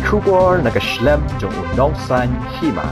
出国那个 Schlemm 中午农山起码。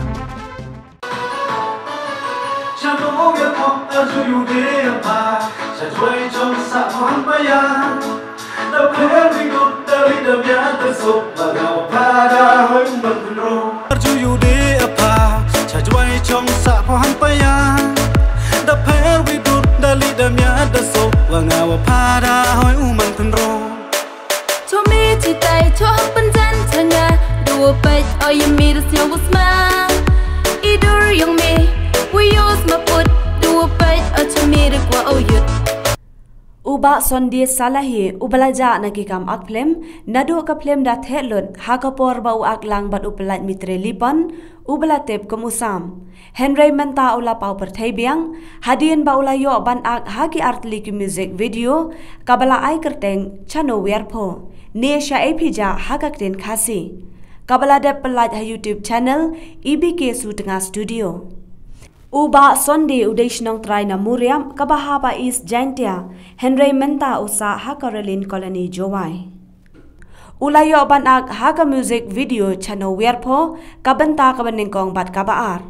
Uba sondia salahi ubalaja nakikam akplem nadu kaplem da thelot hakapor bau aklang bat upelat mitre lipan ubalatep kemusam Henry menta ula pau perthaibiang hadian baula yo ban ak haki artli ki music video kabala ai kerteng chano werpho ne sha epija hakakten khasi kabala de pelat ha YouTube channel EBK Su Tengah Studio. Uba Sonde Udaishnong Trai na Muriam kabahaba is Jantia Henry Menta usa Hakarelin Colony Jowai. Ulayo ban ag haka music video channel werpo kabenta kabaningkong bat kabaar.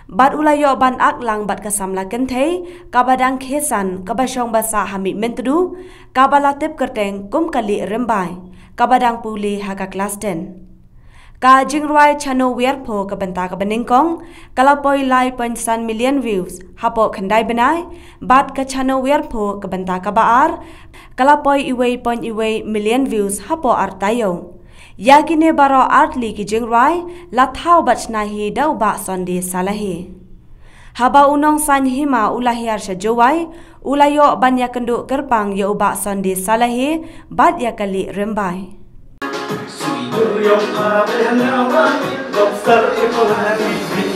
Bat ulayo ban ag lang bat kasamla kentei kabadang kesan kabasyong basa hamid mentudu kabalatip kerteng kum kali rembai kabadang puli haka kelas 10. Ka jingruai channel werpo kabenta kabaningkong kalapoi lai pensan million views hapo khandai benai bat ka channel werpo kabenta kabaar kalapoi iwei million views hapo artayo yakine baro artli ki jingruai lathau bachnahi dau ba sonde salahi haba unong san hima ulahiar sajowai ulayo ban yakendu kerpang ya uba sonde salahi bat yakali rembai. Yang pada nawani dokter itu hadibi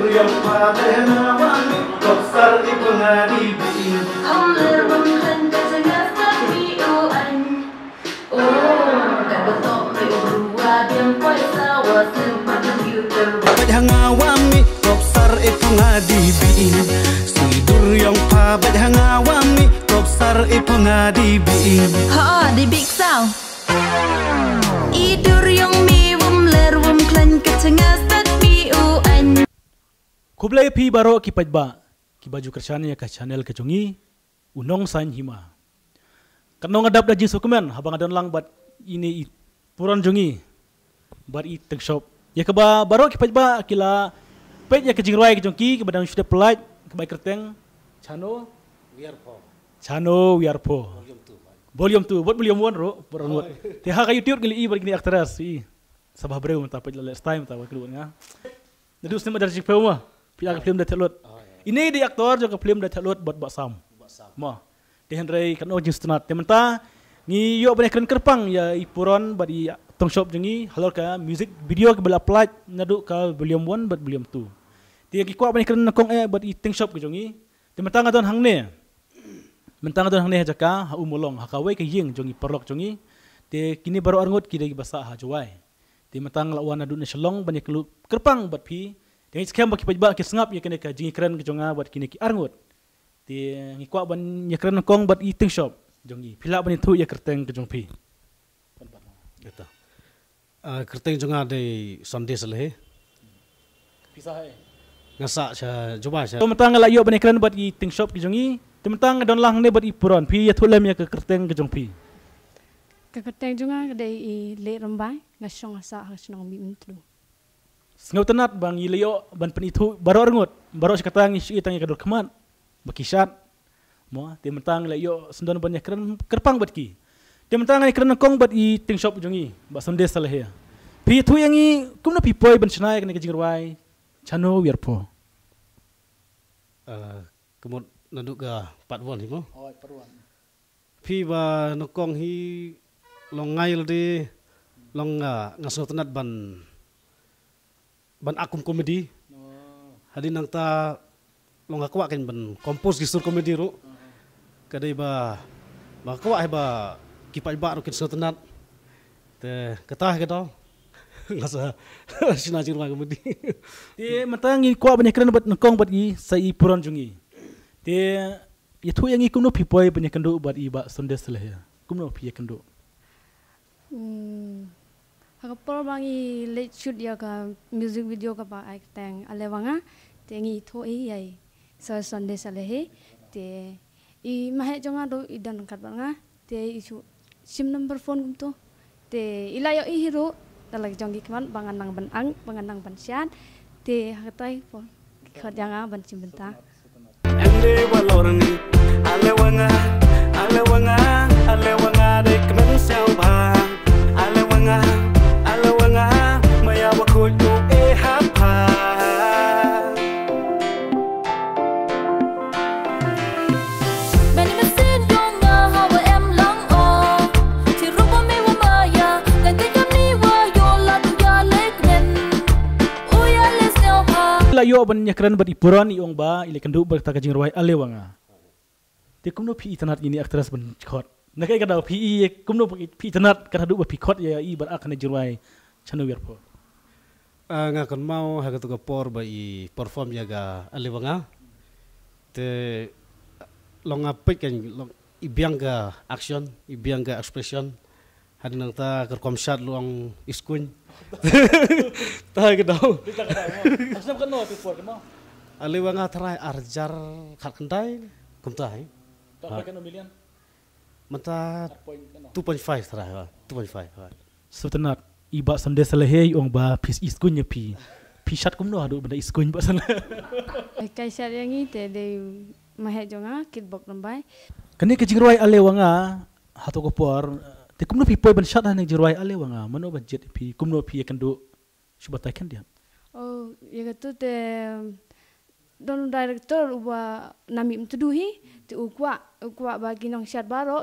yang pada nawani dokter itu hadibi amler bukan kesengah tapi uan tak betul berdua yang kuasa wasen pada computer pada ngawami dokter itu hadibi sidur yang pada ngawami dokter itu hadibi ha di big sound idur yang miwum lerwum klan ketengah tapi uan kublai pi baro ki pajba ki baju kerjanya ka channel ke jongi unong san hima kanong adap da jin dokumen habang adon lang bat ini puran jongi bar i teng shop ya ka ba baro ki pajba kila pej ya ke jingruai ke jongki ke badang sudah pelaj ke bai kerteng chano wiarpo Volume 2, buat volume 1 ro, berangut. Tiha ka YouTube gili bar gini aktras, sabah breu mata pa last time ta waktu nga. Nadus ni madar film mah, pila ka film da telot. Ini di aktor jo ka film da telot buat basam. Mah. Di Henry kan ojin stunat. Tementa ni yo banyak kerpang ya ipuron badi tong shop jengi halor ka music video ke bala apply nadu ka volume 1 buat volume 2. Dia ki kwa banyak kong buat tong shop ke jongi. Tementa ngadon hang ne. Mentang adon hang ne jaka ha umulong hakawai ke ying jongi perlok jongi te kini baru arngot kida gi basa ha jawai te mentang lawan adun shalong banyak lu kerpang bat pi te skam baki pajba ke sengap ya kene ka jingi keren ke jonga bat kini ki arngot te ngikwa ban ya keren kong bat eating shop jongi pila ban itu ya kerteng ke jong pi eta kerteng jonga de Sunday selehe pisah hai ngasa cha coba cha mentang la yo ban keren bat eating shop ke jongi Tementang don lang ne bat ipuron pi ya thulam ya ke kerteng ke jong pi. Ke kerteng junga dai i le rembai ngasong asa hasnong mi mentlu. Sengau tenat bang ilio ban penitu baro rengut baro sekatang isi tang kador kemat bakisat mo tementang la yo sendon ban ya kerpang bat ki. Tementang ni keren kong bat i ting shop jongi ba sonde saleh ya. Pi thu yang i kumna pi poi ban snai ke jingruai chano wiarpo. Kemud naduk ga patwon himo oh patwon pi ba nokong hi long ngail de long ngaso tenat ban akum komedi hadin nang ta long akwa ken ban kompos gisur komedi ro kadai ba kwa ba kipai ba ro ken so tenat te ketah kedo ngasa sina jirma komedi te matangi kwa banyak keren bat nokong bat i sai puron jungi te itu yang ikum no pipoi banyak kendo buat iba sondes lah ya kum no pia kendo Hakapor bangi late shoot ya ka music video ka ba ai tang alewanga tengi tho ai so Sunday salehe te I mahe jonga do idan kat banga te isu sim number phone kumto te ilayo I hiro dalag jongi kman banganang banganang ban sian te hatai po khat janga ban cimbenta ande walorni alewanga de kmen selba alewanga maya wakutu e hapa Layo ban nyakran bat ipuran iong ba ile kendu ber ta kajing ruai alewanga te kumno pi tanat ini aktras ban khot nakai kada pi kumno pi tanat kada du ba pi khot ya I bar akane jirwai chanu werpo nga kon mau ha ka por ba I perform ya ga alewanga te longa pek kan long ibiang ga action ibiang ga expression hadin ta kerkom shot luang iskun ta ke dau asam kan no pi por kan no alewanga try arjar khat kendai kumtai ta kan no million mata 2.5 try 2.5 so tanat iba Sunday salehe iong ba pis iskun ya pi shot kumno adu benda iskun ba sana kai shar yangi te de mahe jonga kit bok nambai kani kajing ruai alewanga hato ko por te kumno pi poi ban shot han jirwai alewanga mano budget pi kumno pi kandu subatai kan dia oh ya tu te don director uba nami mtuduhi te ukwa ba kinong shot baro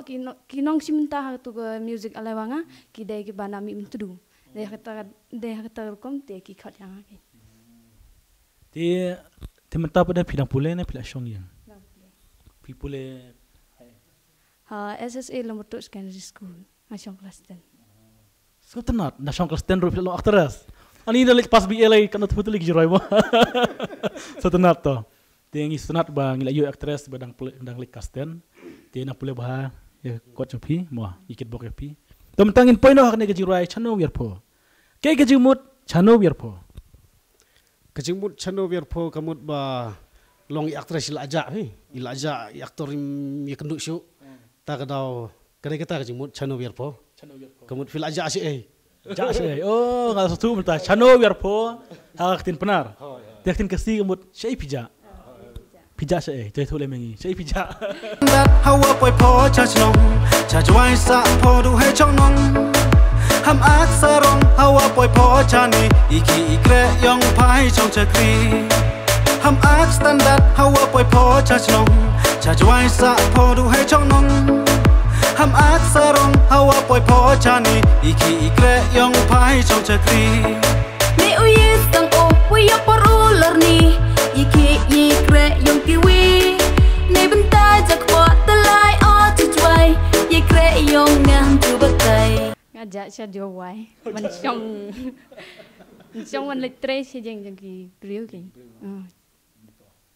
kinong simenta ha tu music alewanga ki dai ki ba nami mtudu de kata kom te ki khat yang ki te menta pada pidang pule na pila shong yang pi pule SSA Lamberto Secondary School Nasyong kelas 10 so tenat nasyong kelas 10 ro pila aktras ani dah pas BLA kan tu betul lagi jirai mo so tenat to te ngi sunat ba ngila yu aktras badang dang lik kelas 10 te na pule ba ya kot pi mo ikit bok pi to mentangin poin no hakne jirai chano wer po ke jimut chano wer po kejimut chano wer po kamut ba long aktras ilaja aktor mi kendu syu ta kadau kare kita kejimut chano wer po kamut fil aja si oh ngal satu menta chano wer po haktin penar tektin kasi kamut sei pija sei jai thole mengi sei pija hawa poi po cha chnong cha jwai sa po du he chong nong ham at sarong hawa poi po cha ni iki ikre yong pai chong cha kri ham at standard hawa poi po cha chnong cha jwai sa po du he chong nong ham at sarong hawa poi po cha ni iki ikre yong pai chong cha kri ni uyis tang o puya por ular ni iki ikre yong kiwi ni bentai jak po telai o chwai ikre yong ngam tu batai ngajak sia dio wai man chong man lek tre si jeng ki priu ki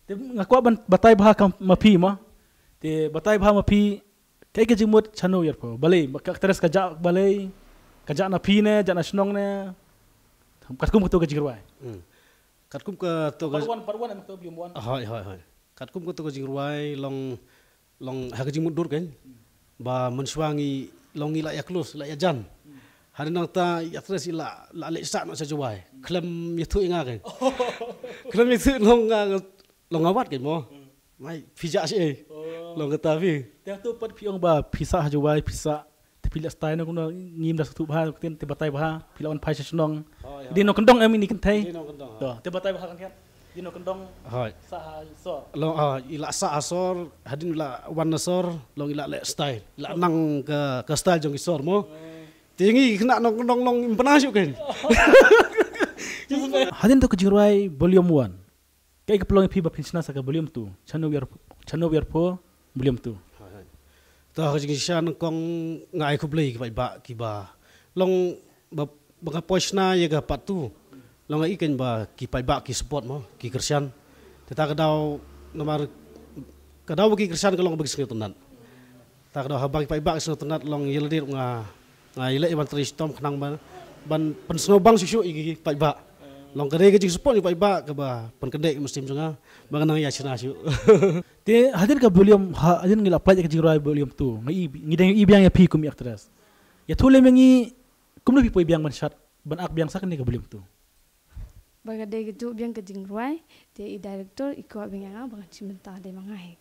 te ngakwa ban batai bha kam mapi ma te batai bha mapi kai ke jimut chano yer po balai makak teres kaja balai kaja na pi ne jana snong ne katkum to ke jirwai katkum ke to parwan am to bium wan hoi katkum ke to ke jirwai long ha ke jimut dur kan ba menswangi long ila ya close la ya jan hadang ta ya tres ila la le sa no sa jwai klem ya thu nga kan klem ya thu long awat kan mo mai pija si long kata pi te tu pat piong ba pisa jwai pisa te pila style no kuno ngim da tu bha tin te batai bha pila on pai snong di no kendong ami ni kan thai to te batai bha kan kan di no kendong hoi sa so long ila sa asor hadin la wan asor long ila le style ila nang ke style jong isor mo tingi kena nong pernah syuk kan hadin to kejirwai volume 1 kai ke pelong pi ba pinsna sa ka volume 2 chano wer po volume 2 ta ka jing shan kong ngai ku blei ki ba long ba banga poisna ye ga patu long ai ken ba ki pai ba ki support mo ki kersian ta ka daw nomar ka daw ki kersian ka long bagi sing tunat ta ka daw ha bagi pai ba sing tunat long yeldir nga ngai le iban tristom khnang ba ban pensnobang susu igi pai ba long kedai ke jing support pai ba ke ba pen kedai musim sunga banganang ya sina su Te hadir ka volume hadir ngila play ke jing ruai volume tu ngi dang i biang ya pi kum actress. Ya thule mengi kum lu pi poi biang ban shot ban ak biang sak ni ka volume tu. Bagade gitu biang ke jingruai te I director iko biang bang cimenta de mangai.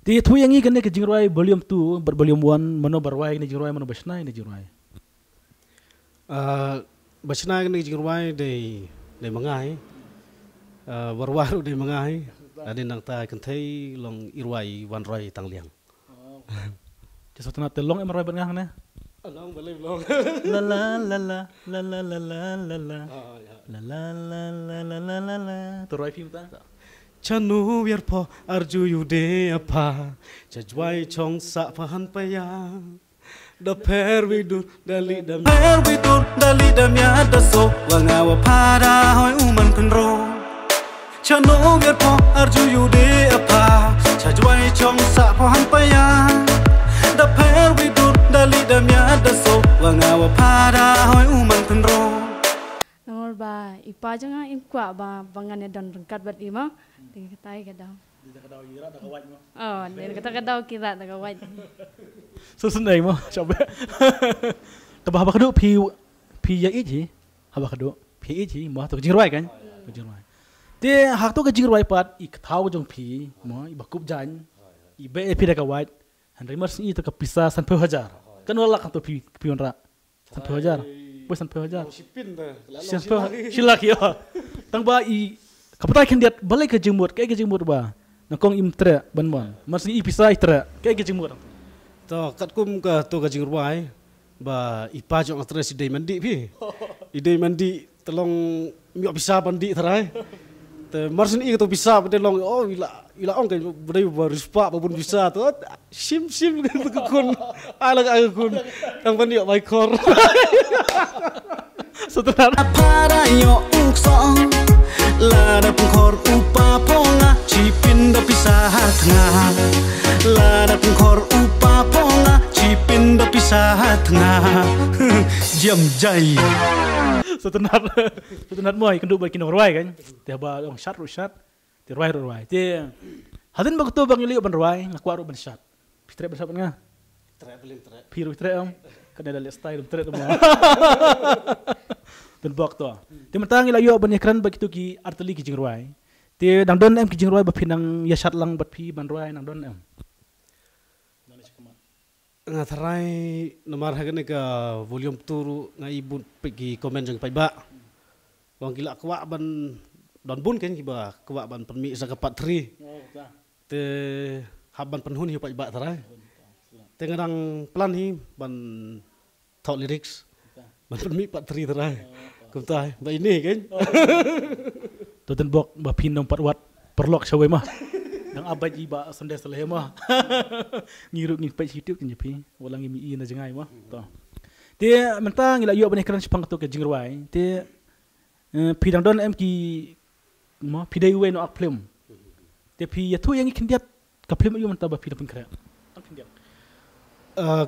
Te thu yang i kan ke jing ruai volume tu ber volume 1 mano barwai ni jing ruai mano basna ni jing ruai. Basna ni jing ruai de mangai warwaru de mangai adin nang ta kan thai long irwai wan roi tang liang. Just na telong em ruai ban ngang na. Long belum long. La la la la la la la la la la. La la la la la la la la. Tu ruai film ta? Chanu biar po arju yude apa jajwai chong sa pahan paya da per widur dali dam ya da so wanga wa pada hoi uman penro chanu biar po arju yude apa jajwai chong sa pahan paya da per widur dali dam ya da so wanga wa pada hoi uman penro Nangor ba ipa janga inkwa ba bangane don rengkat bat ima ting katai kadau. Oh, den kata kadau kira tak kawat. Susunai mo, coba. Tapi haba kado pi ya iji, haba kado pi iji mo tu kejirwai kan, kejirwai. Te hak tu kejirwai pat ik tahu jong pi mo ibakup jan, ibe pi dah kawat. Henry Mars ini tu kepisah sampai hajar. Kan wala kan tu pi onra sampai hajar. Bos sampai hajar. Sampai silak ya. Tang ba I kapatai kan dia balik ke jemur, kayak ke jemur ba. Nakong imtre ban masih ipisah itra kayak ke jemur. To kat kum ka to ka jingruai ba ipa jong atres idai mandi pi. Idai mandi tolong mi bisa mandi tarai. Te marsin I to bisa bade long oh ila ong kai bade baru spa babun bisa to sim gitu kun. Ala ka kun. Tang mandi mai kor. Setelah para yo uksong lada pengkor upa ponga cipin da pisah tengah lada pengkor upa ponga cipin da pisah tengah jam jai setelah moy kenduk bagi nomor ruai kan tiba dong shot ti ruai ti hadin bakto bang yuli ban ruai ngaku aru ban shot pitre ban shot nga piru pitre om kan ada style pitre tu mo dan bakto ti matang ilayo ban ekran bagi tu ki arteli ki jingruai ti dang don em ki jingruai ba pinang ya shot lang bat pi ban ruai nang don em ngathrai nomor hagen ka volume turu ngai bun pergi komen jeng pai ba wang gila kwa ban don bun ken ki ba kwa ban permi sa kapat tri te haban penhun hi pai ba tarai te ngadang plan hi ban thok lyrics ban permi pat tri tarai kum tai ba ini kan tu ten bok ba pinong pat wat perlok sawe mah dang abaj iba sonde seleh mah ngiruk ngin pai situ kan jepi walang mi na jangai mah to te mentang ila yo bane kran sepang to ke jingruai te pidang don em ki mo pidai we no akplem te pi ya tu yang ikindiat kaplem yo menta ba pidang pengkra akindiat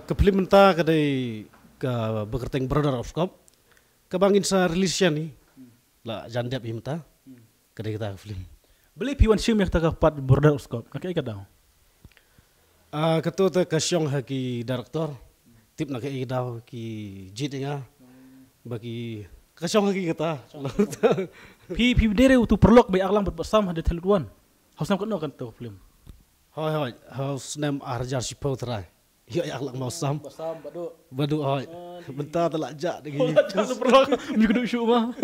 kaplem menta kadai ka bekerteng brother of scope kabangin sa release ni la jandap himta kadai kita film beli piwan sim yang tak pat border scope kakai kadau ketua te kasyong haki director tip nak kai kadau ki jitnya bagi kasyong haki kata pi dere utu perlok bay aklang bersam ada teluan hausam kan kan tu film hoi haus nem arjar sipau terai ya aklang mau sam badu hoi bentar telak jak lagi tu perlok mi kudu syu mah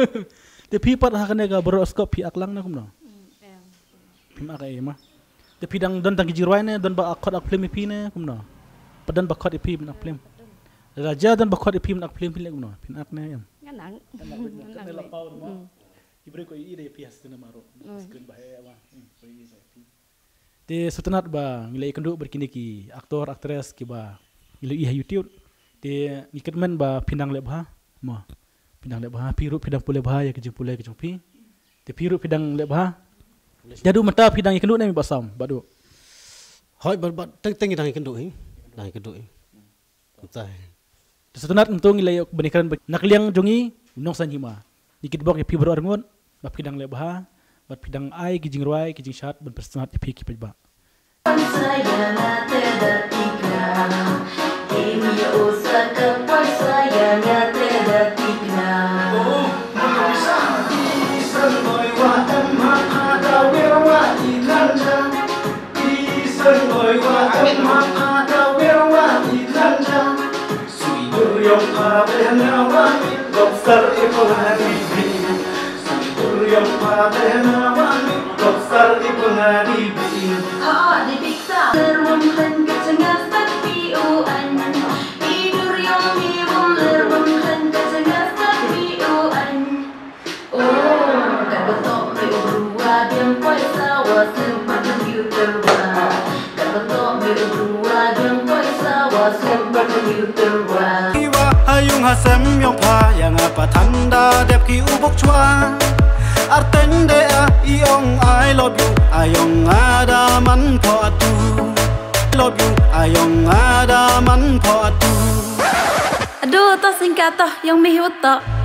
te pi pat hakane ga border scope pi aklang na kumno pima kay mah de pidang don tang jirwai ne don ba akot ak film pi ne kumno padan ba khot pi nak film raja don ba khot pi nak film pin kumno pin ak ne em Nganang. kan la pau mo ibre ko ide pi has na maro screen ba he ma de sutanat ba ngilai kendu berkini ki aktor aktres ki ba ngilai YouTube de ngiket men ba pinang lebha mo pinang lebha piru pidang pule bah ya ke jempule ke jompi de piru pidang lebha jadu mata pidang ikan duk ni basam badu. Hoi teng ikan duk ni, ikan duk ni. Kutai. Setunat untung ilay banikan nakliang jongi unong san hima. Dikit bok ipi bro arngon, bap kidang lebah, bap kidang ai kijing ruai kijing shat ban persenat ipi kipaj ba. Hayung hasem yong pa yang apa tanda dep ki ubok chua arteng de a iong I love you ayong ada man po atu love you ayong ada man po atu Aduh, toh singkat toh yang mihut toh.